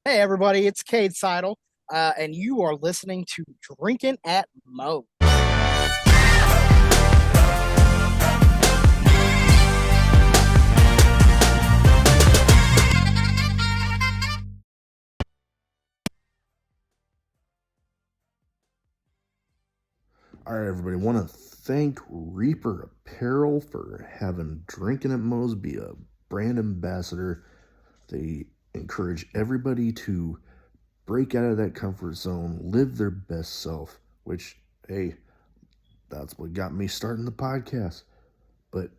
Hey everybody, it's Cade Sydal, and you are listening to Drinkin at Mo. All right, everybody. Want to thank Reaper Apparel for having Drinking at Moe's be a brand ambassador. They encourage everybody to break out of that comfort zone, live their best self, which, hey, that's what got me starting the podcast. But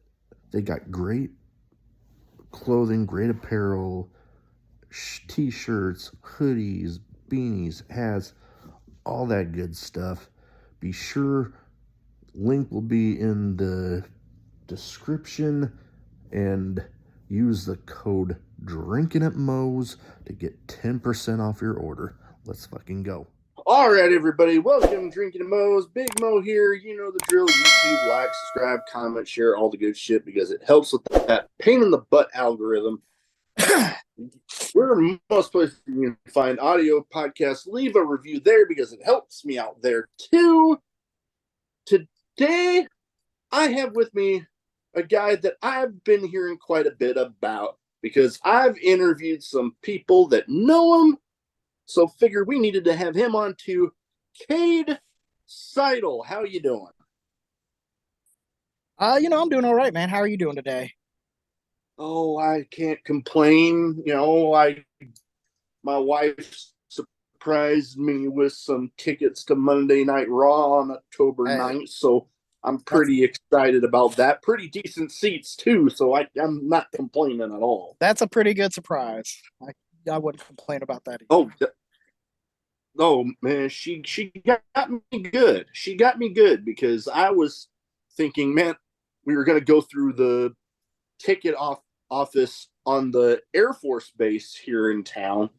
they got great clothing, great apparel, t-shirts, hoodies, beanies, hats, all that good stuff. Be sure link will be in the description, and use the code Drinkin at Moe's to get 10% off your order. Let's fucking go. All right, everybody. Welcome, Drinking Mo's. Big Mo here. You know the drill. YouTube, like, subscribe, comment, share, all the good shit because it helps with that pain in the butt algorithm. We're most places you can find audio podcasts. Leave a review there because it helps me out there too. Today, I have with me a guy that I've been hearing quite a bit about because I've interviewed some people that know him. So figured we needed to have him on to Cade Sydal. How you doing? I'm doing all right, man. How are you doing today? Oh, I can't complain. My wife surprised me with some tickets to Monday Night Raw on October Hey, 9th, so I'm that's pretty excited about that. Pretty decent seats too, so I'm not complaining at all. that's a pretty good surprise. I wouldn't complain about that either. Oh, oh man, she got me good. She got me good because I was thinking, man, we were gonna go through the ticket office on the Air Force base here in town,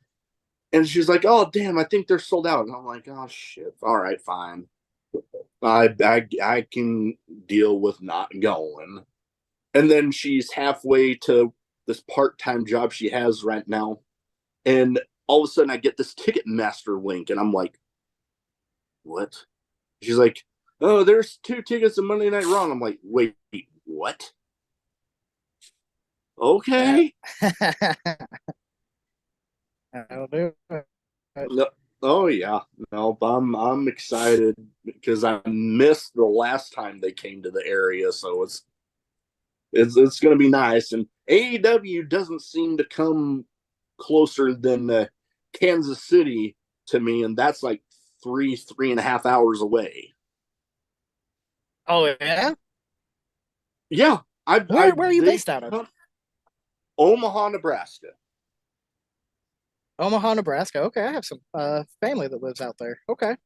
and she's like, "Oh damn, I think they're sold out." And I'm like, "Oh shit, all right, fine. I can deal with not going." And then she's halfway to this part time job she has right now, and all of a sudden I get this Ticketmaster link, and I'm like, what? She's like, oh, there's 2 tickets to Monday Night Raw. And I'm like, wait, what? That Okay. That'll do it. No, oh yeah, no, I'm excited because I missed the last time they came to the area, so it's going to be nice. And AEW doesn't seem to come closer than Kansas City to me, and that's like 3.5 hours away. Oh yeah? Yeah, Where are you based out of? Omaha, Nebraska. Omaha, Nebraska. Okay, I have some family that lives out there. Okay.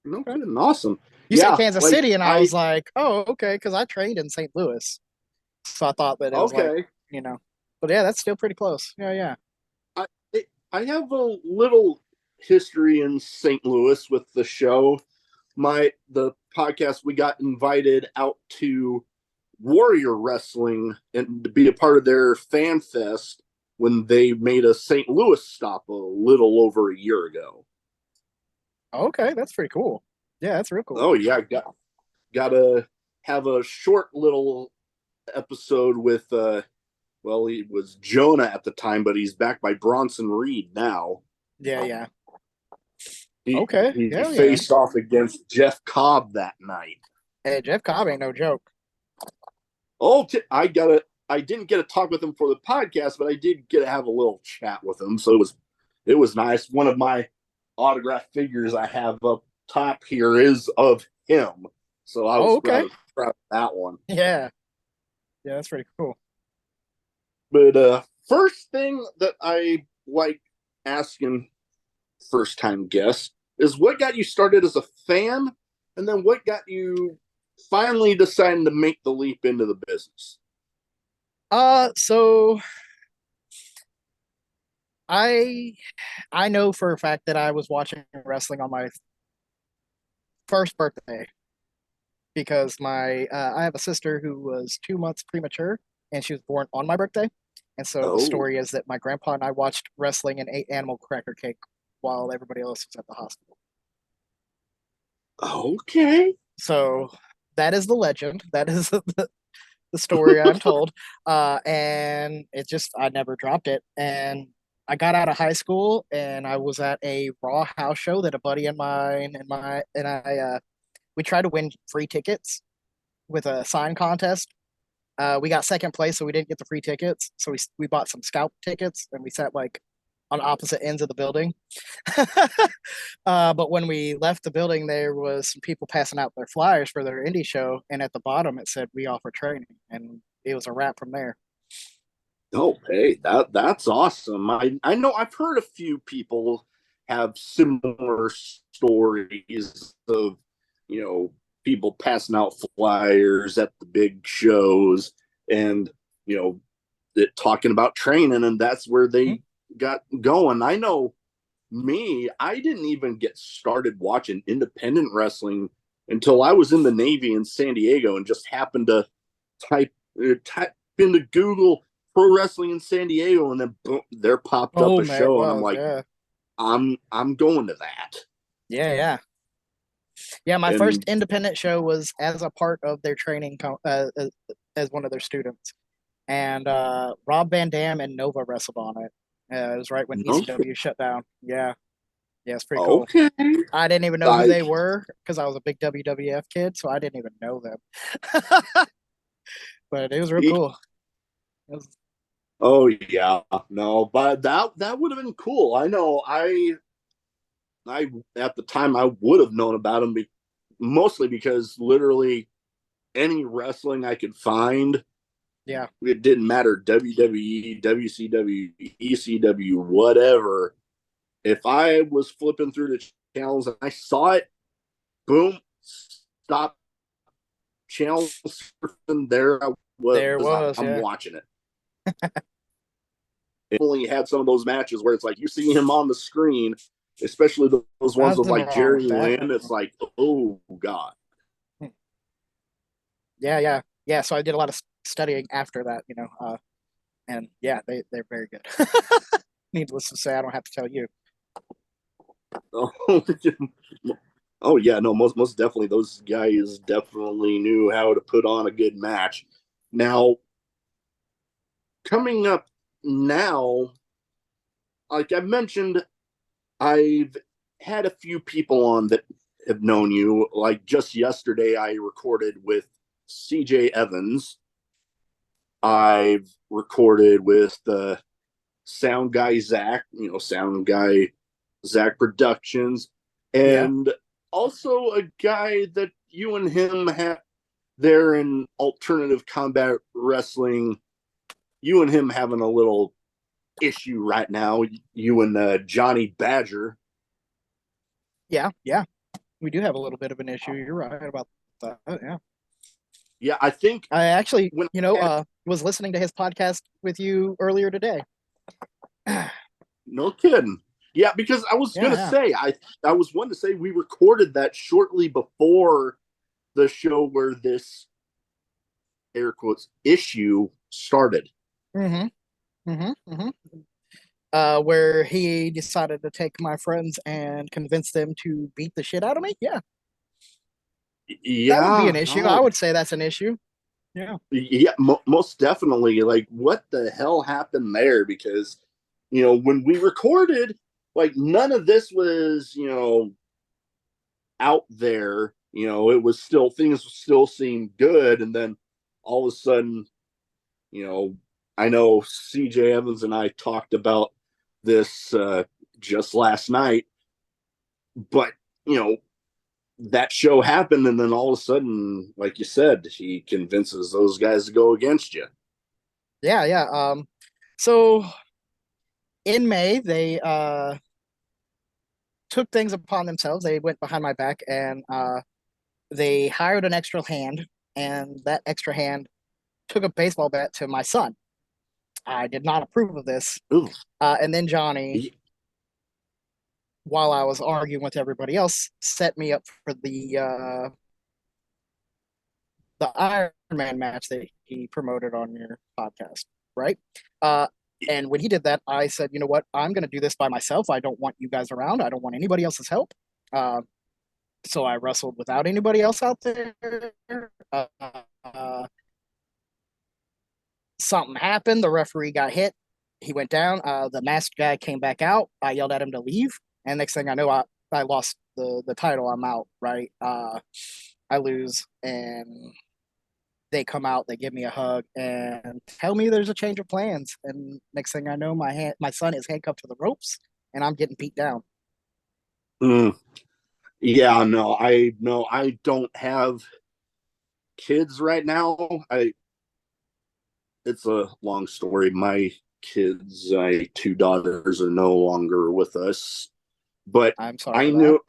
No Okay. kidding, awesome. You said Yeah, Kansas like City, and I I was like, oh, okay, because I trained in St. Louis. So I thought that it was like, okay. you know, but yeah, that's still pretty close. Yeah, yeah. I I have a little history in St. Louis with the show. The podcast, we got invited out to Warrior Wrestling and to be a part of their fan fest when they made a St. Louis stop a little over a year ago. Okay, that's pretty cool. Yeah, that's real cool. Oh yeah, gotta have a short little episode with well, he was Jonah at the time, but he's backed by Bronson Reed now. Yeah, yeah. He Okay, he hell yeah. faced off against Jeff Cobb that night. Hey, Jeff Cobb ain't no joke. Oh, I didn't get to talk with him for the podcast, but I did get to have a little chat with him, so it was nice. One of my autograph figures I have up top here is of him, so I Oh, was okay. proud of that one. Yeah, yeah, that's pretty cool. But first thing that I like asking first time guests is what got you started as a fan, and then what got you finally deciding to make the leap into the business. So I I know for a fact that I was watching wrestling on my first birthday because my I have a sister who was 2 months premature and she was born on my birthday. And so the Oh, story is that my grandpa and I watched wrestling and ate animal cracker cake while everybody else was at the hospital. okay. So that is the legend. That is the story I'm told. And it just, I never dropped it. And I got out of high school and I was at a Raw house show that a buddy of mine and I, we tried to win free tickets with a sign contest. We got second place, so we didn't get the free tickets. So we bought some scalp tickets and we sat like on opposite ends of the building. But when we left the building, there was some people passing out their flyers for their indie show, and at the bottom it said we offer training, and it was a wrap from there. Oh, hey, that's awesome. I know I've heard a few people have similar stories of, people passing out flyers at the big shows and, talking about training, and that's where Hmm. they got going. I know me, I didn't even get started watching independent wrestling until I was in the Navy in San Diego and just happened to type into Google pro wrestling in San Diego, and then boom, there popped up Oh a man, it show, and I'm was, like, yeah, I'm going to that. yeah. Yeah, my first And independent show was as a part of their training as one of their students, and Rob Van Dam and Nova wrestled on it. It was right when no, ECW shut down. Yeah, yeah, it's pretty cool. okay, I didn't even know who I they were because I was a big WWF kid, so I didn't even know them. But it was real cool. It was, oh yeah, no, but that would have been cool. I know I at the time I would have known about him mostly because literally any wrestling I could find, yeah, it didn't matter, WWE, WCW, ECW, whatever. If I was flipping through the channels and I saw it, boom, stop channel surfing. There I was. there I'm, was. I'm Yeah, watching it. It only had some of those matches where it's like you see him on the screen, especially those ones with nothing like wrong Jerry with that. Lynn. It's like, oh god. Yeah. So I did a lot of studying after that, and yeah, they're very good. Needless to say, I don't have to tell you. Oh yeah, no, most definitely those guys definitely knew how to put on a good match. Now coming up now, like I mentioned, I've had a few people on that have known you. Like just yesterday, I recorded with CJ Evans. I've recorded with the sound guy Zach, sound guy Zach Productions, Yeah, and also a guy that you and him have there in alternative combat wrestling. You and him having a little issue right now. You and Johnny Badger. yeah. We do have a little bit of an issue. You're right about that. Yeah. Yeah, I think I actually, when was listening to his podcast with you earlier today. Yeah, no kidding. Yeah, because I was gonna yeah. say I was one to say we recorded that shortly before the show where this air quotes issue started. Mm-hmm. Mm-hmm. Where he decided to take my friends and convince them to beat the shit out of me. Yeah, that would be Yeah, an issue. I no, would say that's an issue. Yeah. yeah, most definitely. Like, what the hell happened there? Because when we recorded, like none of this was out there. It was still things still seemed good, and then all of a sudden, you know, I know CJ Evans and I talked about this just last night, but you know that show happened, and then all of a sudden, like you said, he convinces those guys to go against you. Yeah. So in May, they took things upon themselves. They went behind my back and they hired an extra hand, and that extra hand took a baseball bat to my son. I did not approve of this. Ooh. And then Johnny, while I was arguing with everybody else, set me up for the Iron Man match that he promoted on your podcast. right? Uh, and when he did that, I said, you know what? I'm going to do this by myself. I don't want you guys around. I don't want anybody else's help. Uh, so I wrestled without anybody else out there. Uh, uh, Something happened. The referee got hit. He went down. The masked guy came back out. I yelled at him to leave. And next thing I know, I lost the title. I'm out, right? I lose, and they come out, they give me a hug and tell me there's a change of plans. And next thing I know, my son is handcuffed to the ropes and I'm getting beat down. Mm. Yeah, no, I don't have kids right now. I It's a long story. My kids, my two daughters, are no longer with us. But I'm sorry I for that. knew,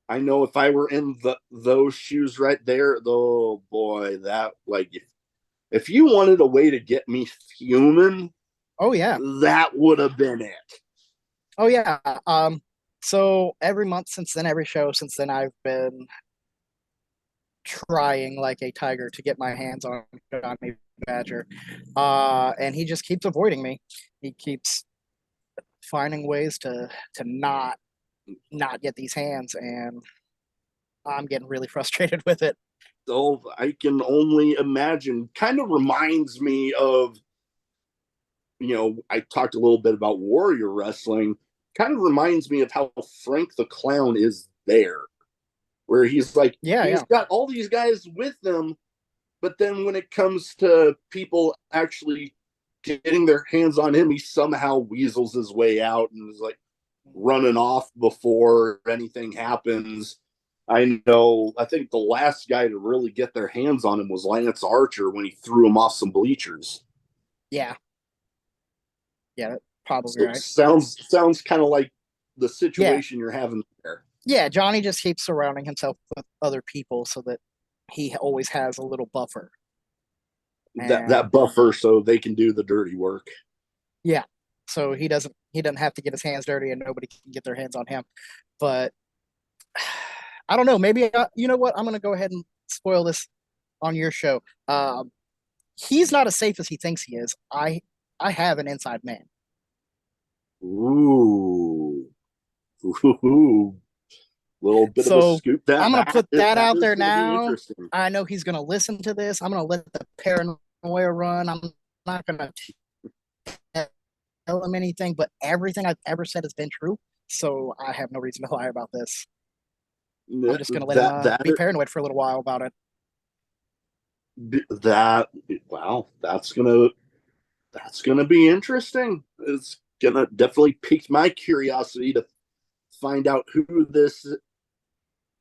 I know if I were in those shoes right there, oh boy, that like if you wanted a way to get me fuming, Oh yeah. that would have been it. Oh yeah. So every month since then, every show since then, I've been trying like a tiger to get my hands on Johnny Badger. And he just keeps avoiding me. He keeps finding ways to not get these hands, and I'm getting really frustrated with it. So I can only imagine. Kind of reminds me of, I talked a little bit about warrior wrestling. Kind of reminds me of how Frank the Clown is there, where he's like, Yeah, he's yeah. got all these guys with him, but then when it comes to people actually getting their hands on him, he somehow weasels his way out and is like running off before anything happens. I think the last guy to really get their hands on him was Lance Archer when he threw him off some bleachers. Yeah, yeah, probably So right. sounds kind of like the Yeah, situation you're having there. yeah. Johnny just keeps surrounding himself with other people so that he always has a little buffer. That And buffer so they can do the dirty work. yeah, so he doesn't have to get his hands dirty, and nobody can get their hands on him. But I don't know. Maybe you know what? I'm gonna go ahead and spoil this on your show. He's not as safe as he thinks he is. I have an inside man. Ooh, ooh, little bit of a So scoop. That I'm gonna that put that that out is there going to be now. interesting. I know he's gonna listen to this. I'm gonna let the paranoia run. I'm not gonna tell him anything, but everything I've ever said has been true. So I have no reason to lie about this. I'm just gonna let him That that be paranoid for a little while about it. that wow, that's gonna be interesting. It's gonna definitely pique my curiosity to find out who this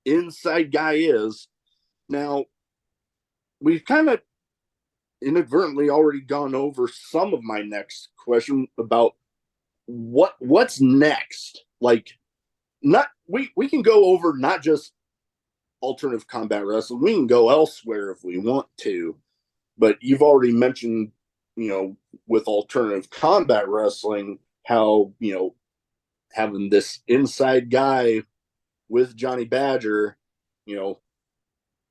inside guy is. Now, we've kind of inadvertently already gone over some of my next question about what's next. Like, not we can go over not just alternative combat wrestling. We can go elsewhere if we want to. But you've already mentioned, with alternative combat wrestling, how, having this inside guy with Johnny Badger, you know,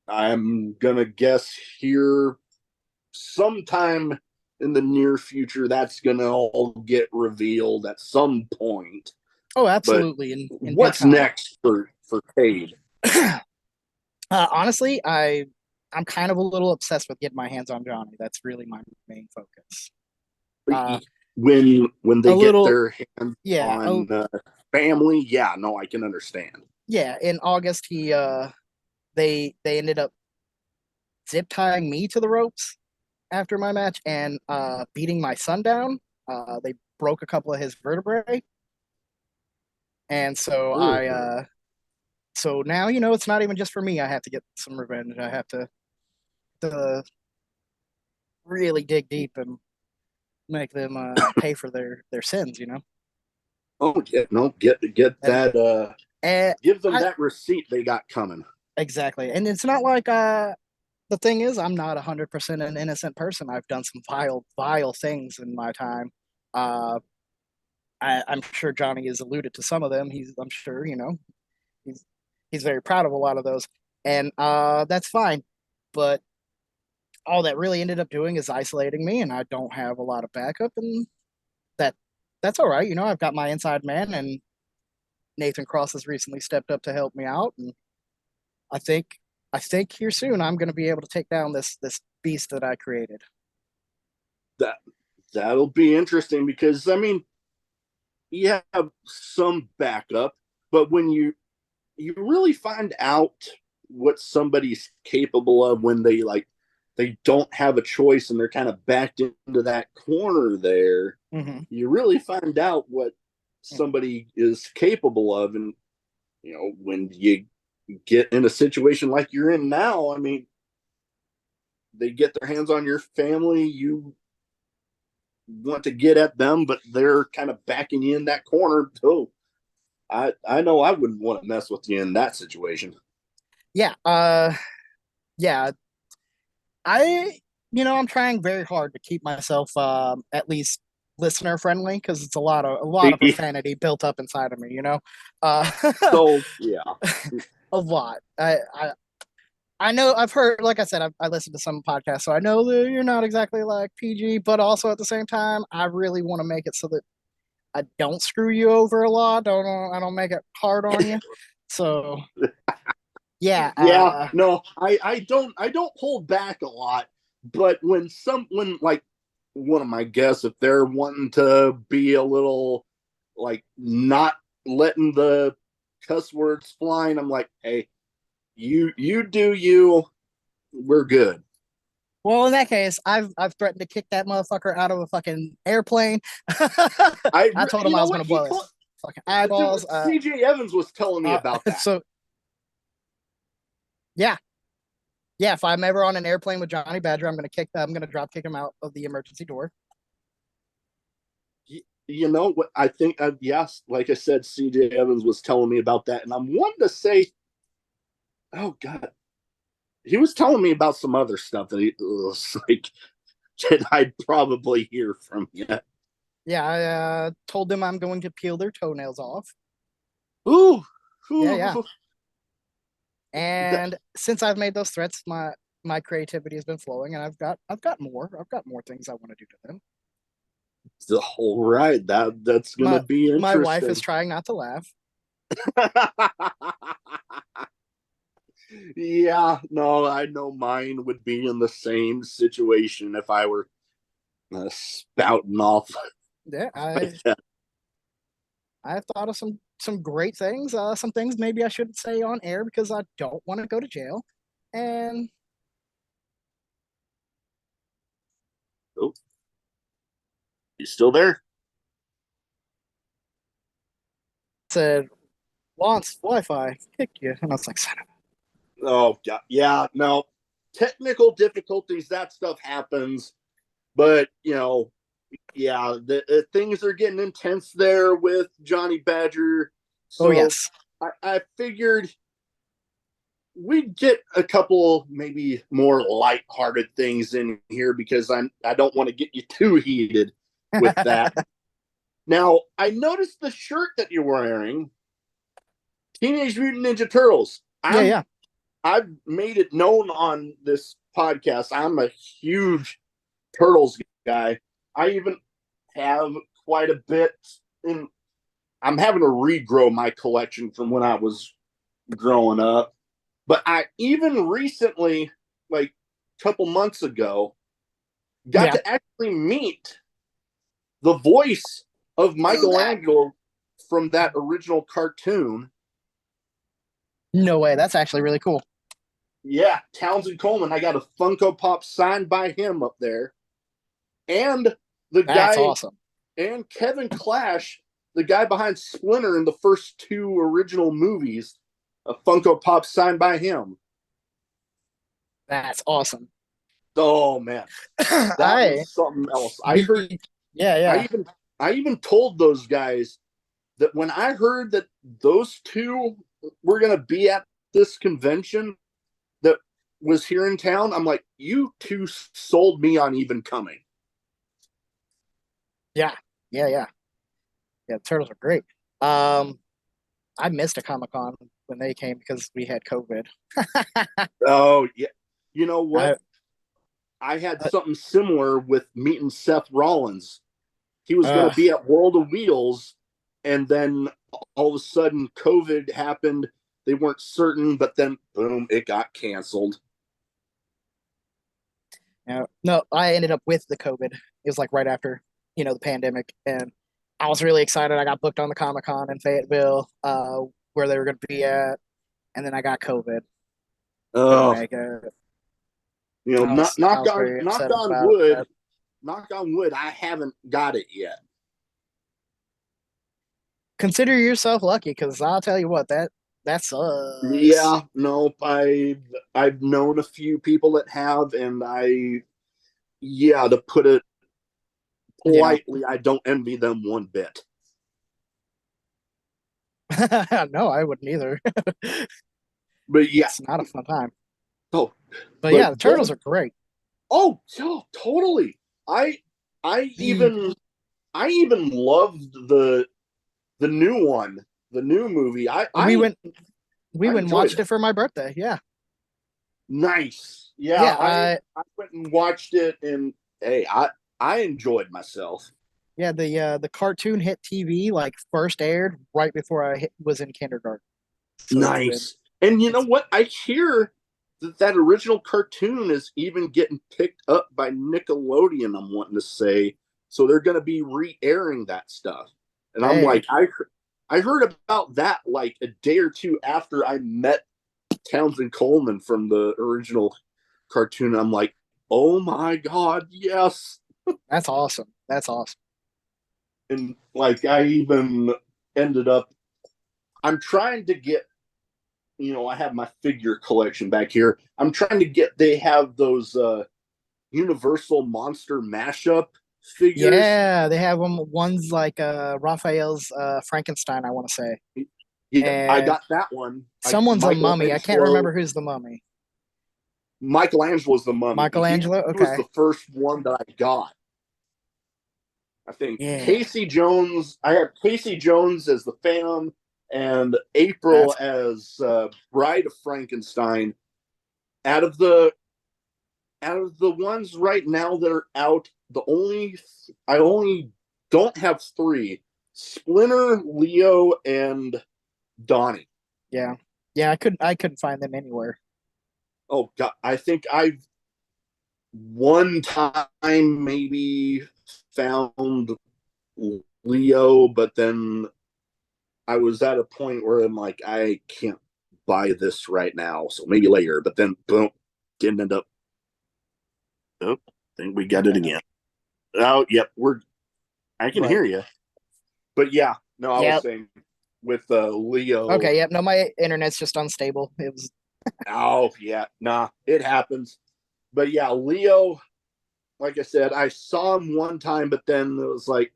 I'm gonna guess here sometime in the near future that's gonna all get revealed at some point. Oh, But absolutely, in due what's time. next for Cade? Honestly, I'm kind of a little obsessed with getting my hands on Johnny. That's really my main focus. Uh, When a they get little, their hands yeah, on family, yeah, no, I can understand. yeah. In August, they ended up zip tying me to the ropes after my match and beating my son down. They broke a couple of his vertebrae, and so now it's not even just for me. I have to get some revenge. I have to really dig deep and make them pay for their sins. Oh, yeah, no, get And that. and Give them I that receipt they got coming. exactly. And it's not like the thing is, I'm not 100% an innocent person. I've done some vile things in my time. Uh, I'm sure Johnny has alluded to some of them. I'm sure, he's he's very proud of a lot of those, and that's fine. But all that really ended up doing is isolating me, and I don't have a lot of backup, and that that's all right. I've got my inside man, and Nathan Cross has recently stepped up to help me out, and I think I think here soon I'm going to be able to take down this beast that I created. That that'll be interesting because I mean, you have some backup, but when you really find out what somebody's capable of when they don't have a choice and they're kind of backed into that corner there, Mm-hmm. you really find out what somebody is capable of. And when you get in a situation like you're in now, I mean, they get their hands on your family, you want to get at them, but they're kind of backing you in that corner. Oh, I know I wouldn't want to mess with you in that situation. Yeah, yeah. I'm trying very hard to keep myself at least listener friendly because it's a lot of profanity built up inside of me. Uh, So yeah, a lot. I know I've heard, like I said, I listened to some podcasts, so I know that you're not exactly like PG, but also at the same time, I really want to make it so that I don't screw you over a lot. I don't make it hard on you. So yeah, yeah. No, I don't hold back a lot, but when like one of my guests, if they're wanting to be a little like not letting the cuss words flying, I'm like, hey, you do you. We're good. well, in that case, I've threatened to kick that motherfucker out of a fucking airplane. I told him You I know was what gonna he blow told. his fucking eyeballs. CJ Evans was telling me about that. So yeah, yeah. If I'm ever on an airplane with Johnny Badger, I'm gonna drop kick him out of the emergency door. You know what? I think, yes, like I said, CJ Evans was telling me about that, and I'm wanting to say, oh God, he was telling me about some other stuff that he was like that I'd probably hear from you. Yeah, I told them I'm going to peel their toenails off. Ooh, Yeah, yeah. ooh, that, And since I've made those threats, my creativity has been flowing, and I've got more things I want to do to them. the whole right. That's gonna My be my wife is interesting. trying not to laugh. Yeah, no, I know mine would be in the same situation if I were spouting off Yeah, like I that. I've thought of some great things. Some things maybe I shouldn't say on air because I don't want to go to jail. And Oh, you still there? said, "Wants Wi-Fi, kick you." And I was like, "Son of Oh, yeah, yeah. No, technical difficulties. That stuff happens, but yeah, things are getting intense there with Johnny Badger. oh So yes, I figured we'd get a couple maybe more light-hearted things in here because I don't want to get you too heated with that. Now, I noticed the shirt that you're wearing, Teenage Mutant Ninja Turtles. yeah, yeah, I've made it known on this podcast. I'm a huge Turtles guy. I even have quite a bit in. I'm having to regrow my collection from when I was growing up. But I even recently, like a couple months ago, got yeah. to actually meet the voice of Michelangelo from that original cartoon. No way. That's actually really cool. Yeah, Townsend Coleman. I got a Funko Pop signed by him up there. And the That's guy, awesome. and Kevin Clash, the guy behind Splinter in the first two original movies, a Funko Pop signed by him. That's awesome. Oh man, that I was something else. we yeah, I yeah. even I even told those guys that when I heard that those two were going to be at this convention that was here in town, I'm like, you two sold me on even coming. Yeah, yeah, yeah. Yeah, the turtles are great. Um, I missed a Comic Con when they came because we had COVID. Oh yeah, you know what? I I had Uh, something similar with meeting Seth Rollins. He was going uh, to be at World of Wheels, and then all of a sudden COVID happened. They weren't certain, but then boom, it got canceled. no, I ended up with the COVID. It was like right after, the pandemic, and I was really excited. I got booked on the Comic-Con in Fayetteville, where they were going to be at, and then I got COVID. Couldn't Oh, make it. I knock was I knock was on very knock upset on about wood, that. knock on wood. I haven't got it yet. Consider yourself lucky, because I'll tell you what, that sucks. Yeah, nope. I've known a few people that have, and yeah, to put it Yeah. politely, I don't envy them one bit. No, I wouldn't either. But yeah, It's not a fun time. oh, But yeah, the but turtles going, are great. oh, yeah, totally. I I The even I even loved the new one, the new movie. we went we I went and enjoyed watched it. it for my birthday. Yeah. Nice. Yeah, Yeah, I went and watched it, and hey, I enjoyed myself. the cartoon hit TV like first aired right before was in kindergarten. So Nice. And you know it's what? I hear that that original cartoon is even getting picked up by Nickelodeon. I'm wanting to say, so they're going to be re-airing that stuff. And I'm hey, like, I heard about that like a day or two after I met Townsend Coleman from the original cartoon. I'm like, oh my god, yes. that's awesome. That's awesome. And like I even ended up, I'm trying to get, I have my figure collection back here. I'm trying to get, they have those Universal Monster mashup figures. Yeah, they have one's like Raphael's Frankenstein, I want to say. Yeah, I And got that one. someone's a mummy. I can't Michelangelo, remember who's the mummy. Michelangelo's the mummy. He Michelangelo? was Okay. the first one that I got. I think Yeah. Casey Jones. I have Casey Jones as the Phantom and April That's as Bride of Frankenstein. Out of the ones right now that are out, the only I only don't have three: Splinter, Leo, and Donnie. yeah. Yeah, I couldn't find them anywhere. Oh God, I think I've one time maybe found Leo, but then I was at a point where I'm like, I can't buy this right now, so maybe later. But then boom, didn't end up. Oh, I think we got it again. Oh, yep, I can Right. hear you. But yeah, no, I was Yep. saying with Leo. Okay, yep. No, my internet's just unstable. It was Oh yeah, nah, it happens. But yeah, Leo, like I said, I saw him one time, but then it was like,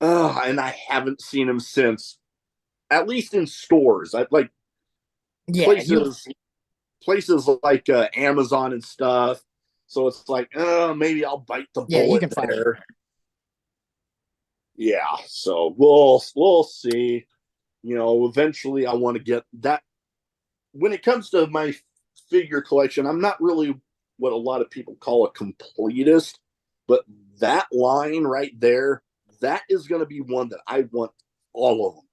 oh, and I haven't seen him since. At least in stores, I like yeah, you places like Amazon and stuff. So it's like, oh, maybe I'll bite the yeah, you bullet can find them. there. Yeah, so we'll see. Eventually I want to get that. When it comes to my figure collection, I'm not really what a lot of people call a completist, but that line right there, that is going to be one that I want all of them.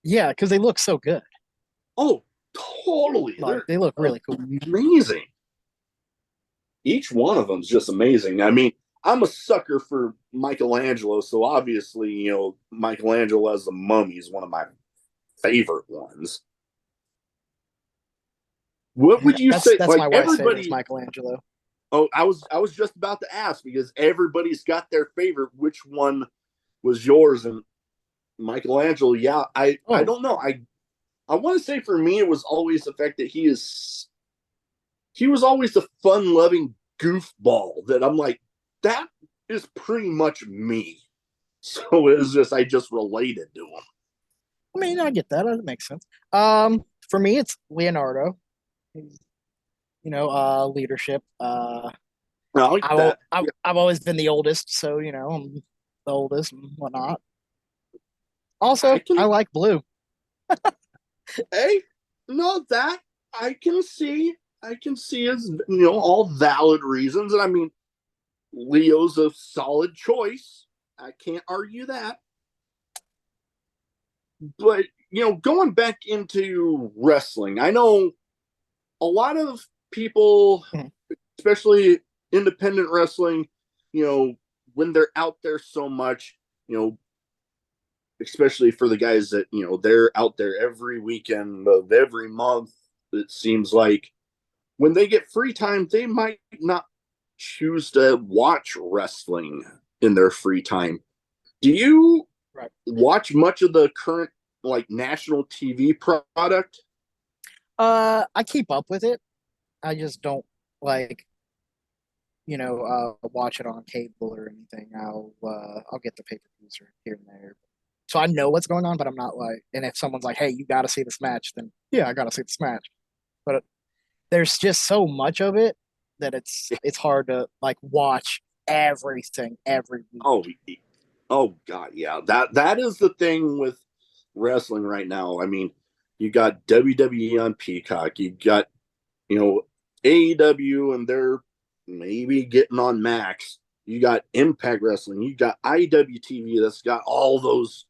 Yeah, because they look so good. Oh, totally. Like They're they look really cool. amazing. Each one of them is just amazing. I mean, I'm a sucker for Michelangelo, so obviously, Michelangelo as the mummy is one of my favorite ones. What would you That's say? that's Like my wife's favorite is everybody. Michelangelo. Oh, I was just about to ask because everybody's got their favorite. Which one was yours? And Michelangelo, yeah, I Oh, don't know. I want to say for me it was always the fact that he was always the fun loving goofball that I'm like, that is pretty much me. So it was just I just related to him. I mean, I get that. That makes sense. For me, it's Leonardo. He's, leadership. I like that. I've always been the oldest, so I'm the oldest and whatnot. Also, I can I like blue. hey, no that I can see. I can see as all valid reasons, and I mean Leo's a solid choice. I can't argue that. But going back into wrestling, I know a lot of people, Mhm. especially independent wrestling, you know, when they're out there so much, you know, especially for the guys that, they're out there every weekend of every month, it seems like when they get free time, they might not choose to watch wrestling in their free time. Do you Right. watch much of the current like national TV product? I keep up with it. I just don't like, watch it on cable or anything. I'll get the pay-per-views here and there. So I know what's going on, but I'm not like, and if someone's like, "Hey, you got to see this match," then yeah, I got to see this match. But there's just so much of it that it's hard to like watch everything every week. Oh, oh God, yeah. That is the thing with wrestling right now. I mean, you got WWE on Peacock. You got AEW, and they're maybe getting on Max. You got Impact Wrestling. You got IWTV that's got all those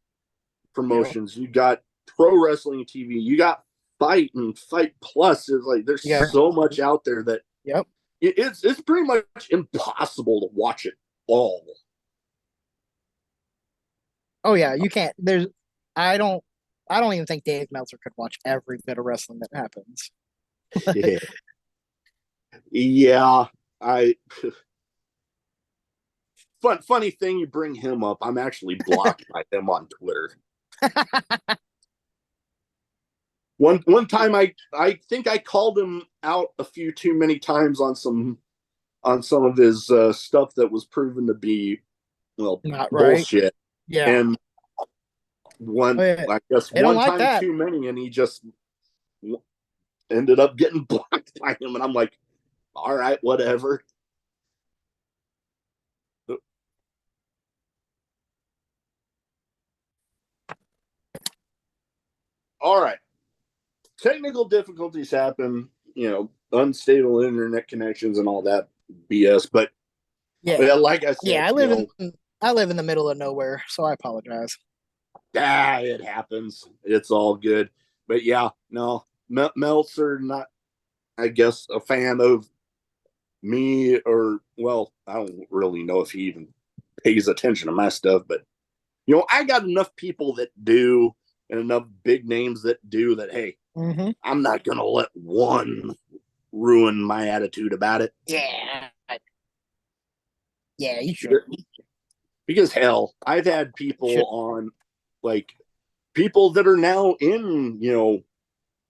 Yep. promotions. You got Pro Wrestling TV. You got Fight and Fight Plus. Is like there's Yeah. so much out there that Yep. it's pretty much impossible to watch it all. Oh yeah, you can't. I don't. I don't even think Dave Meltzer could watch every bit of wrestling that happens. Yeah, yeah. I funny thing you bring him up. I'm actually blocked by him on Twitter. One time I think I called him out a few too many times on some of his stuff that was proven to be Not right. bullshit. Yeah. And Oh, yeah. I guess They don't one like time that. too many, and he just ended up getting blocked by him. And I'm like, all right, whatever. All right, technical difficulties happen. Unstable internet connections and all that BS. But Yeah. yeah, like I Yeah. said, I live in the middle of nowhere, so I apologize. it happens. It's all good. But yeah, no, Meltzer not, I guess, a fan of me, or well, I don't really know if he even pays attention to my stuff, but I got enough people that do, and enough big names that do that. Hey, Hmm. I'm not gonna let one ruin my attitude about it. Yeah. Yeah. You should. Because hell, I've had Should. people on, like, people that are now in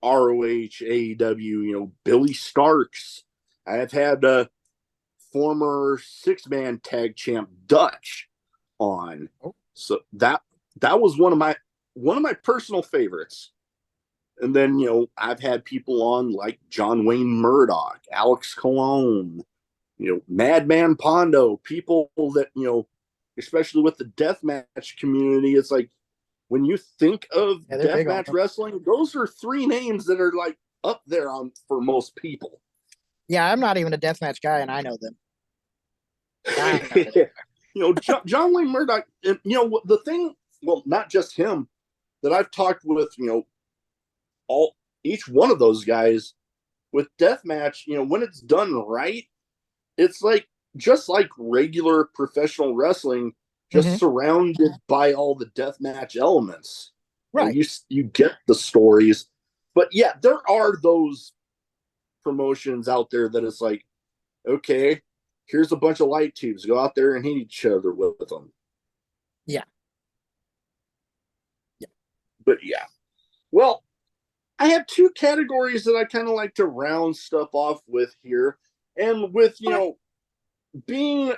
ROH, AEW, Billy Starks. I have had former 6-man tag champ Dutch on. Oh, So that was one of my personal favorites. And then I've had people on like John Wayne Murdoch, Alex Colon, Madman Pondo, people that especially with the deathmatch community. It's like when you think of yeah, they're big on deathmatch them. wrestling, those are three names that are like up there on for most people. Yeah, I'm not even a deathmatch guy, and I know them. I know them. John Wayne Murdoch, and the thing, well, not just him, that I've talked with, all each one of those guys with deathmatch, when it's done right, it's like just like regular professional wrestling, just Hmm. surrounded by all the deathmatch elements. Right. You get the stories, but yeah, there are those promotions out there that it's like, okay, here's a bunch of light tubes, go out there and hit each other with them. Yeah. But yeah, well, I have two categories that I kind of like to round stuff off with here, and with Okay. being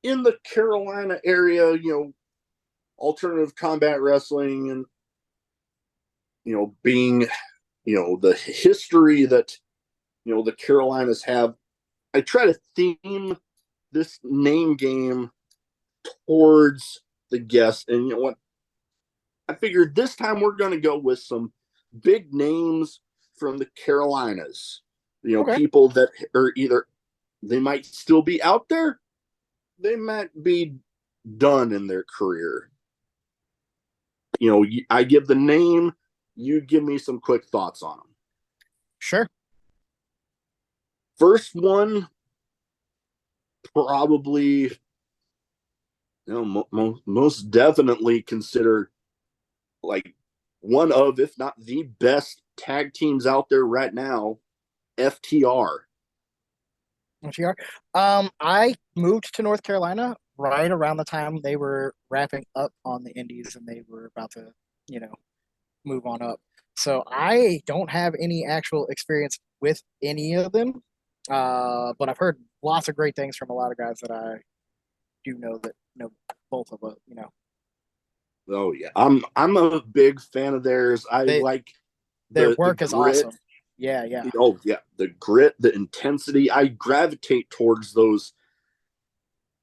in the Carolina area, alternative combat wrestling, and being the history that the Carolinas have, I try to theme this name game towards the guests. And you know what, I figured this time we're going to go with some big names from the Carolinas. Okay. People that are either they might still be out there, they might be done in their career. I give the name, you give me some quick thoughts on them. Sure. First one, probably, most definitely consider like one of, if not the best tag teams out there right now, FTR. FTR. I moved to North Carolina right around the time they were wrapping up on the Indies and they were about to, you know, move on up. So I don't have any actual experience with any of them. But I've heard lots of great things from a lot of guys that I do know that know both of them. Oh yeah, I'm a big fan of theirs. I They like their the work is grit. awesome. Yeah, yeah. Oh yeah, the grit, the intensity. I gravitate towards those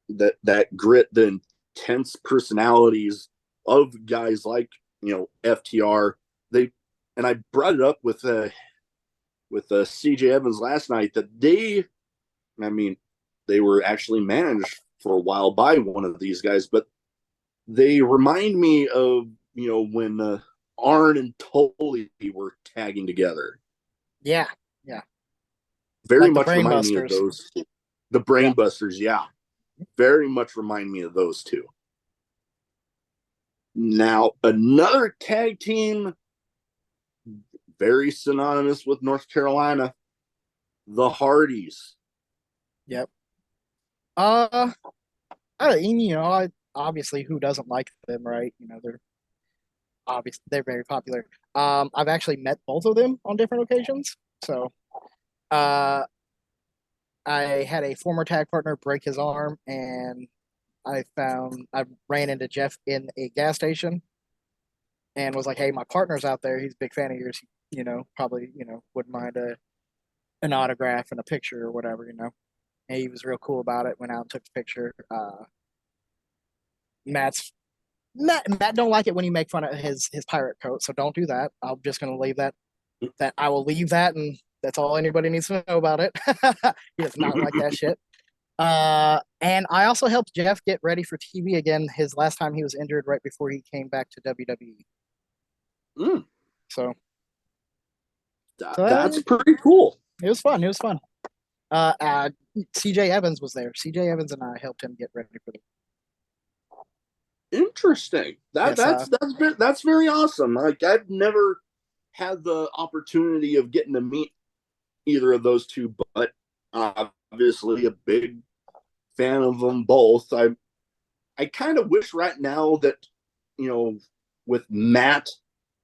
that grit, the intense personalities of guys like FTR. They and I brought it up with CJ Evans last night that I mean, they were actually managed for a while by one of these guys, but they remind me of when Arn and Tully were tagging together. Yeah, yeah. Very Like the much Brain remind me of Busters. those. The Yeah. Brainbusters, yeah, very much remind me of those two. Now another tag team, very synonymous with North Carolina, the Hardys. Yep. Obviously, who doesn't like them, right? They're very popular. I've actually met both of them on different occasions. So, uh, I had a former tag partner break his arm, and I ran into Jeff in a gas station and was like, "Hey, my partner's out there. He's a big fan of yours. Probably wouldn't mind an autograph and a picture or whatever." And he was real cool about it. Went out and took the picture. Matt don't like it when you make fun of his pirate coat, so don't do that. I'm just gonna leave that I will leave that, and that's all anybody needs to know about it. He does not like that shit. And I also helped Jeff get ready for TV again. His last time he was injured right before he came back to WWE. Mm, So, that's pretty cool. it was fun. It was fun. Uh, uh, CJ Evans was there. CJ Evans and I helped him get ready for the. Interesting. Yes. That's very awesome. Like I've never had the opportunity of getting to meet either of those two, but obviously a big fan of them both. I kind of wish right now that with Matt,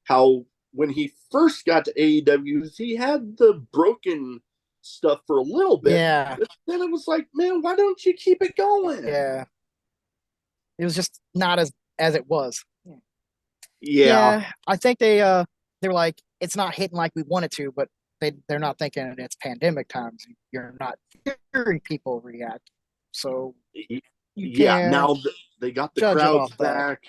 how when he first got to AEW, he had the broken stuff for a little bit. Yeah. But then it was like, man, why don't you keep it going? Yeah. It was just not as it was. Yeah, Yeah, I think they're like it's not hitting like we want it to, but they're not thinking it's pandemic times. You're not hearing people react, so you yeah. can't Now they got the judge it crowds off that. back.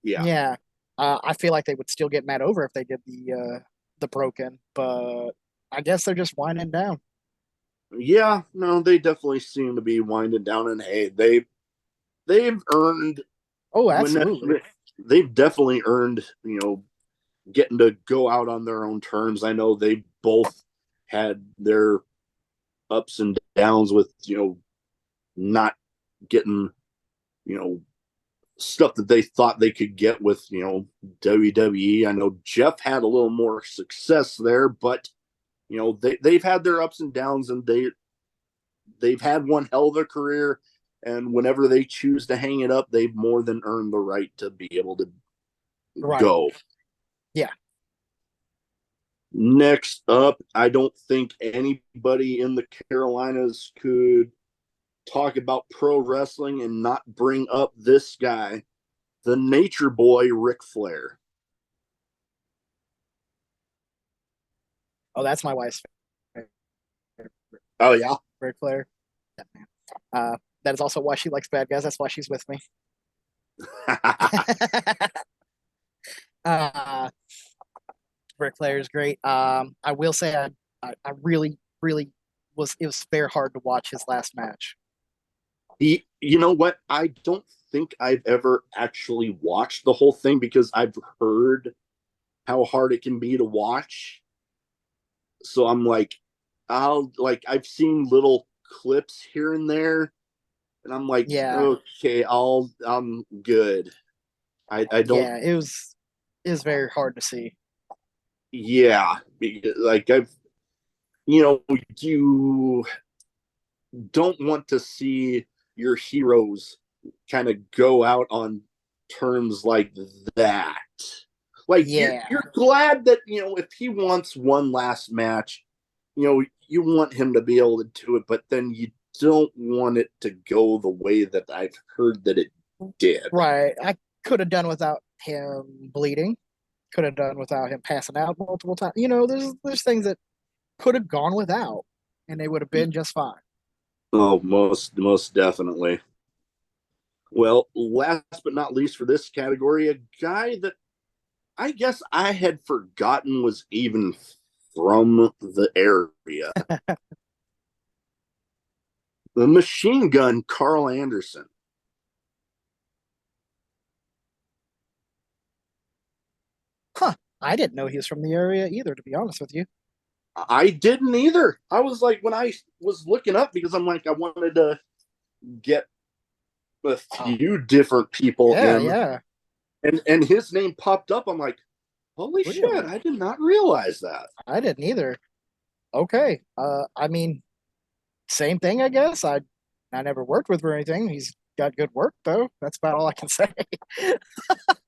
Yeah, Yeah, I feel like they would still get mad over if they did the broken, but I guess they're just winding down. yeah. No, they definitely seem to be winding down, and hey, they've earned Oh, when absolutely. they've definitely earned getting to go out on their own terms. I know they both had their ups and downs with not getting stuff that they thought they could get with WWE. I know Jeff had a little more success there, but they've had their ups and downs, and they've had one hell of a career. And whenever they choose to hang it up, they've more than earned the right to be able to Right. go. Yeah. Next up, I don't think anybody in the Carolinas could talk about pro wrestling and not bring up this guy, the nature boy, Ric Flair. Oh, that's my wife's favorite. Oh, yeah. Ric Flair. Yeah, man. That is also why she likes bad guys. That's why she's with me. uh, Ric Flair is great. I will say I I really, really was. It was very hard to watch his last match. You know what? I don't think I've ever actually watched the whole thing because I've heard how hard it can be to watch. So I'm like, I've seen little clips here and there, and I'm like, Yeah, okay, I'm good. I don't, yeah, it was very hard to see. yeah, like you know, you don't want to see your heroes kind of go out on terms like that. Like Yeah, you're glad that if he wants one last match, you want him to be able to do it, but then you don't want it to go the way that I've heard that it did. right. I could have done without him bleeding. Could have done without him passing out multiple times. There's things that could have gone without, and they would have been just fine. Oh, most definitely. Well, last but not least for this category, a guy that I guess I had forgotten was even from the area. The machine gun, Carl Anderson. Huh. I didn't know he was from the area either, to be honest with you. I didn't either. I was like, when I was looking up, because I'm like, I wanted to get a Oh, few different people yeah, in, yeah. and his name popped up. I'm like, holy shit, Really? I did not realize that. I didn't either. Okay. I mean, same thing, I guess. I never worked with him or anything. He's got good work though. That's about all I can say.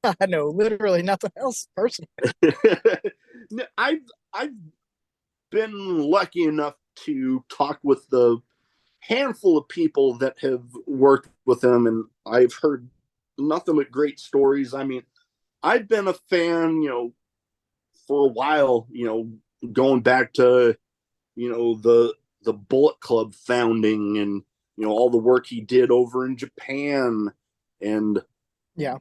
I know literally nothing else personally. I've been lucky enough to talk with the handful of people that have worked with him, and I've heard nothing but great stories. I mean, I've been a fan, for a while, going back to, the Bullet Club founding and, all the work he did over in Japan and, Yeah.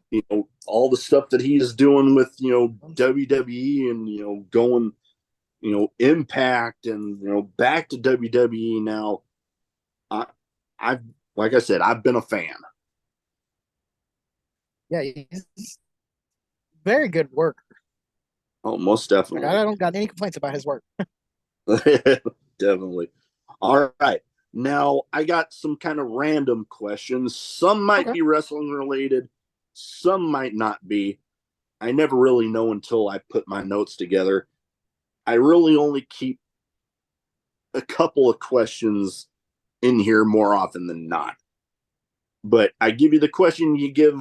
all the stuff that he's doing with, WWE and, going, Impact and, back to WWE now. I, I've, like I said, I've been a fan. Yeah, he's very good work. Oh, most Like definitely. I don't got any complaints about his work. Definitely. All right. Now, I got some kind of random questions. Some might Okay. be wrestling related, some might not be. I never really know until I put my notes together. I really only keep a couple of questions in here more often than not. But I give you the question, you give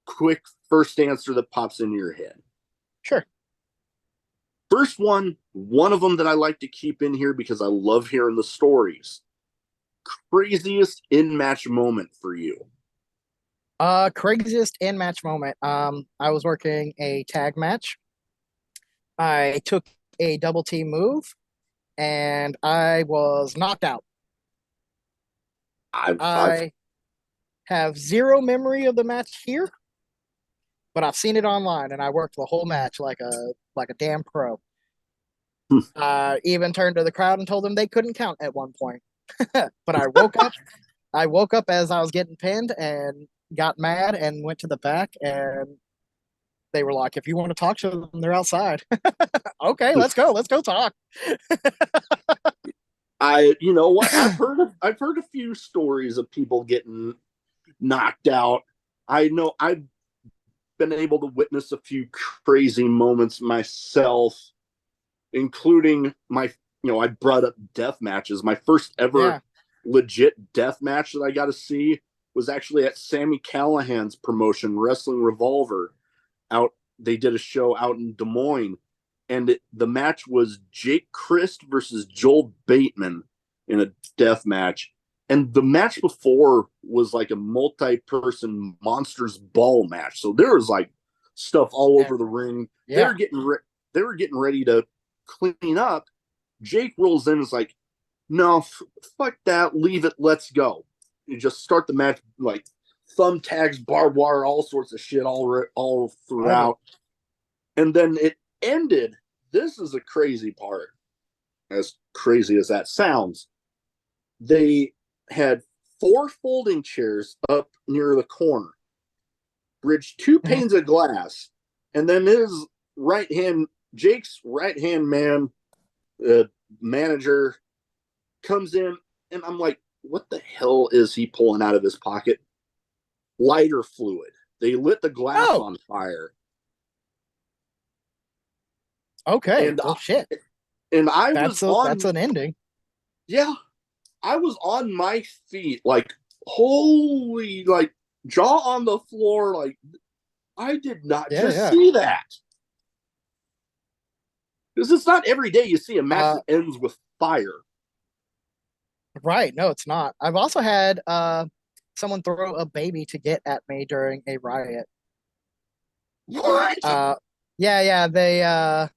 quick first answer that pops into your head. Sure. First one of them that I like to keep in here because I love hearing the stories. Craziest in match moment for you? Craziest in match moment. I was working a tag match. I took a double team move and I was knocked out. I've I have zero memory of the match here, but I've seen it online and I worked the whole match like a damn pro. Even turned to the crowd and told them they couldn't count at one point. But I woke up. I woke up as I was getting pinned and got mad and went to the back and they were like, "If you want to talk to them, they're outside." Okay, let's go. Let's go talk. you know what, I've heard a few stories of people getting knocked out. I know I've been able to witness a few crazy moments myself, including I brought up death matches. My first ever Yeah. legit death match that I got to see was actually at Sammy Callahan's promotion, Wrestling Revolver. Out, they did a show out in Des Moines, and the match was Jake Christ versus Joel Bateman in a death match. And the match before was like a multi-person monsters ball match. So there was like stuff all over the ring. They Yeah. were they were getting ready to clean up. Jake rolls in and is like, no, fuck that, leave it, let's go. You just start the match like thumbtacks, barbed wire, all sorts of shit all Love it. throughout. And then it ended. This is a crazy part. as crazy as that sounds, they had 4 folding chairs up near the corner, bridged 2 Mhm. panes of glass, and then Jake's right hand man, manager, comes in, and I'm like, what the hell is he pulling out of his pocket? Lighter fluid. They lit the glass Oh, on fire. okay. And Well, shit. I was That's on, an ending. yeah, I was on my feet, like, holy, like, jaw on the floor, like, I did not Yeah, just yeah. see that. Because it's not every day you see a match Uh, that ends with fire. right. No, it's not. I've also had someone throw a baby to get at me during a riot. What? Uh, yeah, yeah.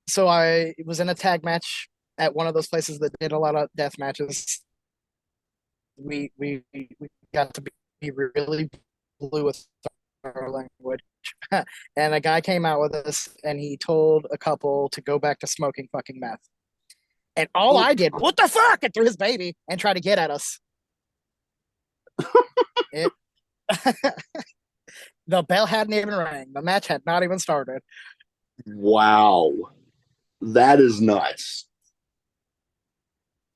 So I was in a tag match at one of those places that did a lot of death matches. We got to be really blue with our language. And a guy came out with us and he told a couple to go back to smoking fucking meth. And all Oh, I did, what the fuck, and threw his baby and tried to get at us. It The bell hadn't even rang. The match had not even started. wow. That is nuts.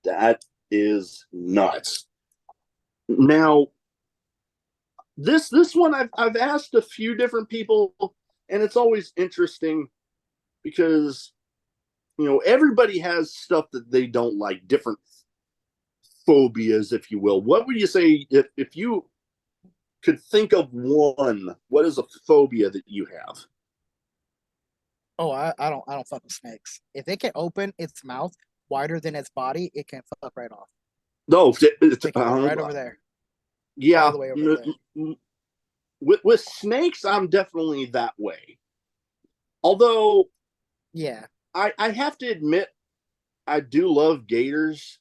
That is nuts. Now, this one I've asked a few different people, and it's always interesting because everybody has stuff that they don't like, different phobias, if you will. What would you say if you could think of one? What is a phobia that you have? Oh, I don't fuck with snakes. If it can open its mouth wider than its body, it can fuck right off. No, It can go right over there, all yeah. the way over there. With snakes, I'm definitely that way. Although Yeah, I have to admit, I do love gators.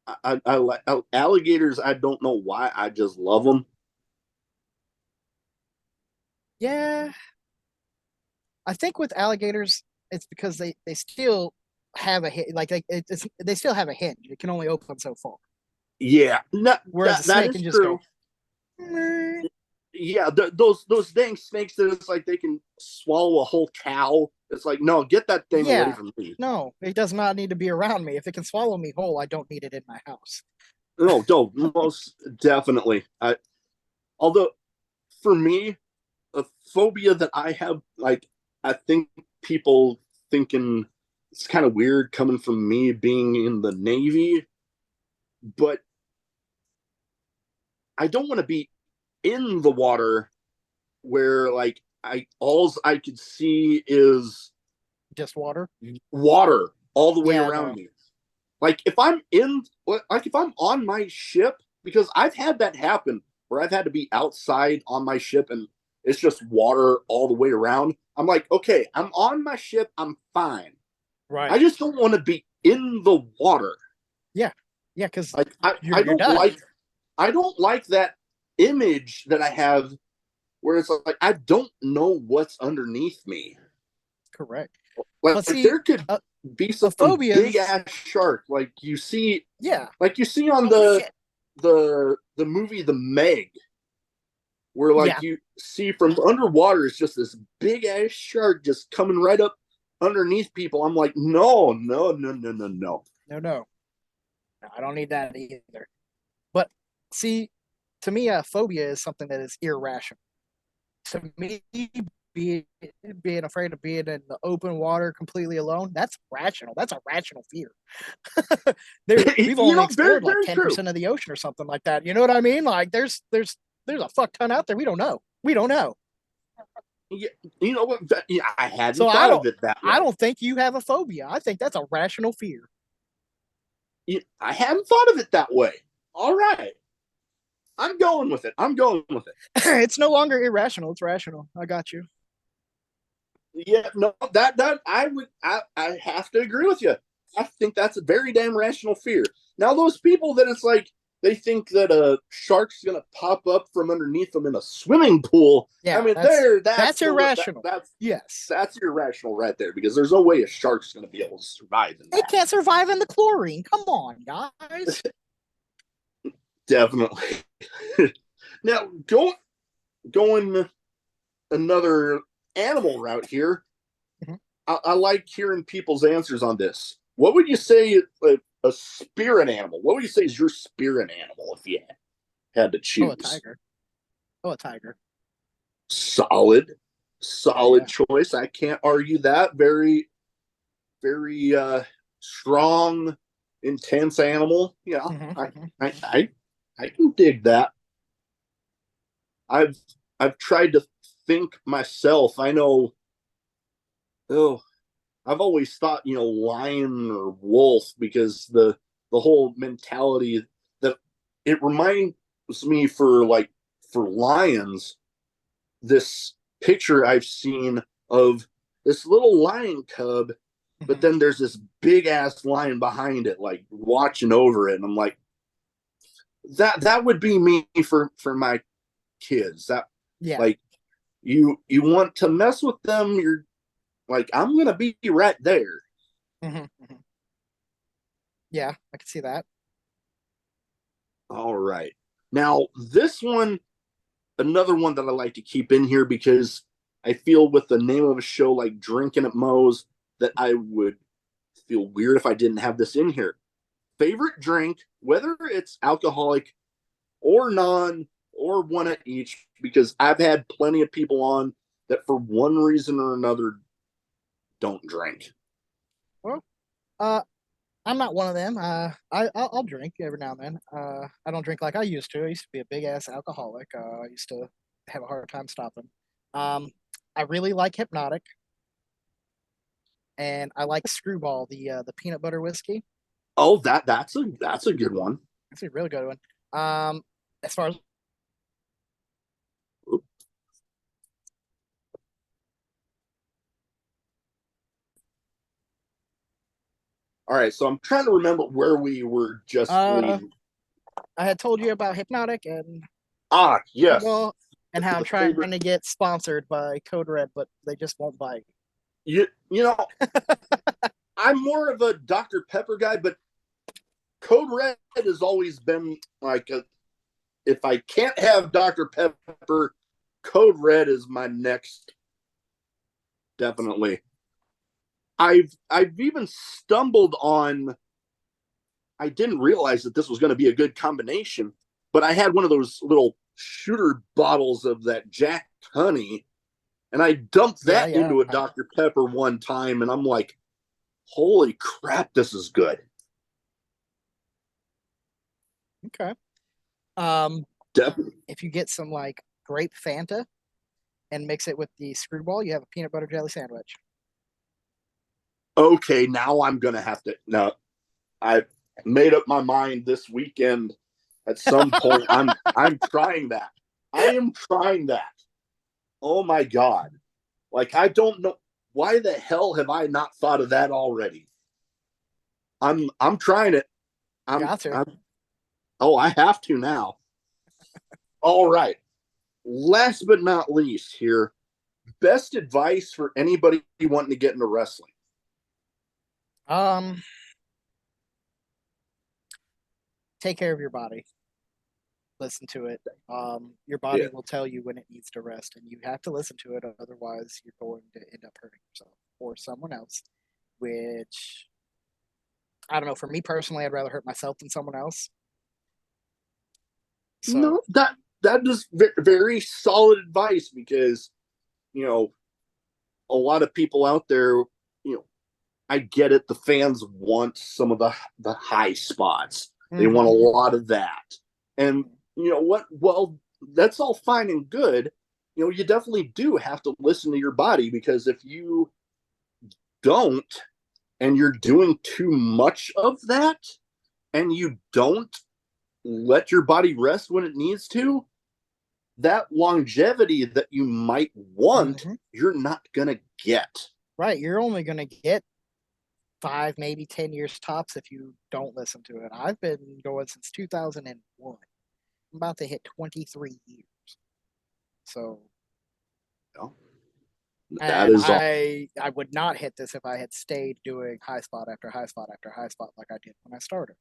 I like alligators. I don't know why. I just love them. yeah. I think with alligators, it's because they still have a like they still have a hinge. It can only open so far, Yeah, no, whereas a that snake is can just true. go. "Meh." Yeah, those dang snakes that it's like they can swallow a whole cow. It's like, no, get that thing away Yeah, from me. no, it does not need to be around me. If it can swallow me whole, I don't need it in my house. No, don't, most definitely. Although for me, a phobia that I have, like, I think people thinking it's kind of weird coming from me being in the Navy, but I don't want to be in the water where, like, I could see is Just water. water all the way Yeah, around no. me. Like if I'm on my ship, because I've had that happen where I've had to be outside on my ship and it's just water all the way around. I'm like, okay, I'm on my ship, I'm fine. I Right. just don't want to be in the water. Yeah, yeah, because Like I, I you're don't done. like I don't like that image that I have where it's like I don't know what's underneath me. Correct. But Like see, there could be a some phobia big is ass shark yeah. like you see on Oh shit. the movie The Meg, where like Yeah. you see from underwater it's just this big ass shark just coming right up underneath people. I'm like, no, no, no, no, no, no. No, no, no. I don't need that either. But see, to me, a phobia is something that is irrational. To me, being being afraid of being in the open water completely alone, that's rational. That's a rational fear. We've only Very, explored like very true. 10% of the ocean or something like that. You know what I mean? Like there's a fuck ton out there we don't know. We don't know. Yeah, you know what? Yeah, I So hadn't thought of it that I way. don't think you have a phobia. I think that's a rational fear. I hadn't thought of it that way. All right, I'm going with it. I'm going with it. It's no longer irrational. It's rational. I got you. Yeah, no, that I have to agree with you. I think that's a very damn rational fear. Now, those people that it's like they think that a shark's gonna pop up from underneath them in a swimming pool. Yeah, I mean, that's irrational. Yes, that's irrational right there, because there's no way a shark's gonna be able to survive in it that. can't survive in the chlorine. Come on, guys. Definitely. Now, going another animal route here. Mhm. I like hearing people's answers on this. What would you say a spirit animal? What would you say is your spirit animal if you had to Oh, a choose? tiger. Oh, a tiger. Solid, Yeah, solid yeah. choice. I can't argue that. Very, very strong, intense animal. Yeah, Mhm, I, mhm. I, I, I can dig that. I've I've tried to think myself. I know. Oh, I've always thought, lion or wolf, because the whole mentality that it reminds me for lions, this picture I've seen of this little lion cub, but Mhm. then there's this big ass lion behind it, like watching over it. And I'm like, that would be me for my kids. That, Yeah. like, you want to mess with them, you're like, I'm gonna be right there. Mhm, mhm. Yeah, I can see that. All right. Now, this one, another one that I like to keep in here, because I feel with the name of a show like Drinking at Moe's that I would feel weird if I didn't have this in here. Favorite drink, whether it's alcoholic or non or one at each, because I've had plenty of people on that for one reason or another don't drink. Well, I'm not one of them. I'll drink every now and then. I don't drink like I used to. I used to be a big ass alcoholic. I used to have a hard time stopping. Um, I really like Hypnotic, and I like Screwball, the peanut butter whiskey. Oh, that's a good one. It's a really good one. As far as All right, so I'm trying to remember where we were just uh, leaving. I had told you about Hypnotic and Ah, yes, Screwball, and how I'm the trying favorite. to get sponsored by Code Red, but they just won't bite. You know, I'm more of a Dr. Pepper guy, but Code Red has always been like if I can't have Dr. Pepper, Code Red is my next, definitely. I've even stumbled on, I didn't realize that this was going to be a good combination, but I had one of those little shooter bottles of that Jack Honey, and I dumped Yeah, that yeah. into a Dr. Pepper one time, and I'm like, holy crap, this is good. Okay. Um, Definitely. if you get some like grape Fanta and mix it with the Screwball, you have a peanut butter jelly sandwich. Okay, now I'm gonna have to. No, I made up my mind this weekend. At some point, I'm trying that. I am trying that. Oh my god! Like, I don't know why the hell have I not thought of that already. I'm trying it. I'm Got to. I'm. Oh, I have to now. All right. Last but not least, here, best advice for anybody wanting to get into wrestling. Um, take care of your body. Listen to it. Your body Yeah. will tell you when it needs to rest, and you have to listen to it. Otherwise, you're going to end up hurting yourself or someone else. Which I don't know. For me personally, I'd rather hurt myself than someone else. So, No, that is very solid advice, because you know a lot of people out there, I get it. The fans want some of the high spots. They want a mhm, lot of that, and you know what? Well, that's all fine and good. You definitely do have to listen to your body, because if you don't, and you're doing too much of that, and you don't let your body rest when it needs to, that longevity that you might want, mhm. you're not gonna get. Right. You're only going to get 5, maybe 10 years tops if you don't listen to it. I've been going since 2001. I'm about to hit 23 years. So, Well, that and is all. I would not hit this if I had stayed doing high spot after high spot after high spot like I did when I started.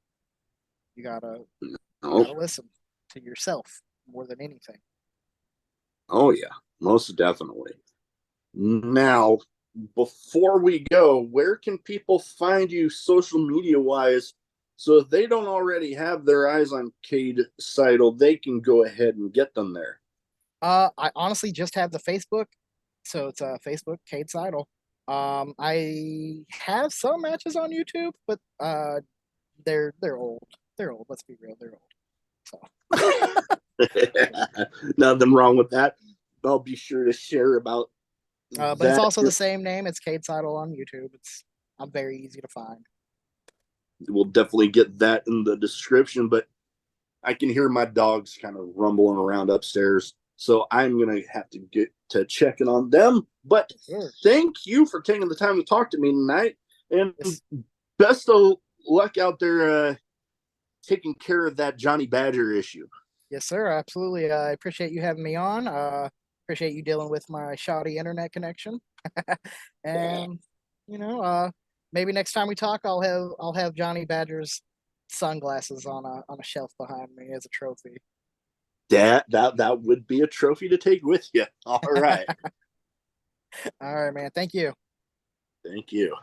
You gotta you Oh, gotta listen to yourself more than anything. oh yeah, most definitely. Now, before we go, where can people find you social media wise? So if they don't already have their eyes on Cade Seidel, they can go ahead and get them there. I honestly just have the Facebook, so it's Facebook Cade Sydal. I have some matches on YouTube, but they're old. They're old. Let's be real, they're old. So, Nothing wrong with that. I'll be sure to share about but it's that. also the same name. It's Cade Sydal on YouTube. I'm very easy to find. We'll definitely get that in the description, but I can hear my dogs kind of rumbling around upstairs. So I'm going to have to get to checking on them. But Sure. thank you for taking the time to talk to me tonight. And Yes, best of luck out there taking care of that Johnny Badger issue. yes, sir. Absolutely. I appreciate you having me on. Appreciate you dealing with my shoddy internet connection. And you know, maybe next time we talk, I'll have Johnny Badger's sunglasses on a shelf behind me as a trophy. That would be a trophy to take with you. All right. All right, man. Thank you. Thank you.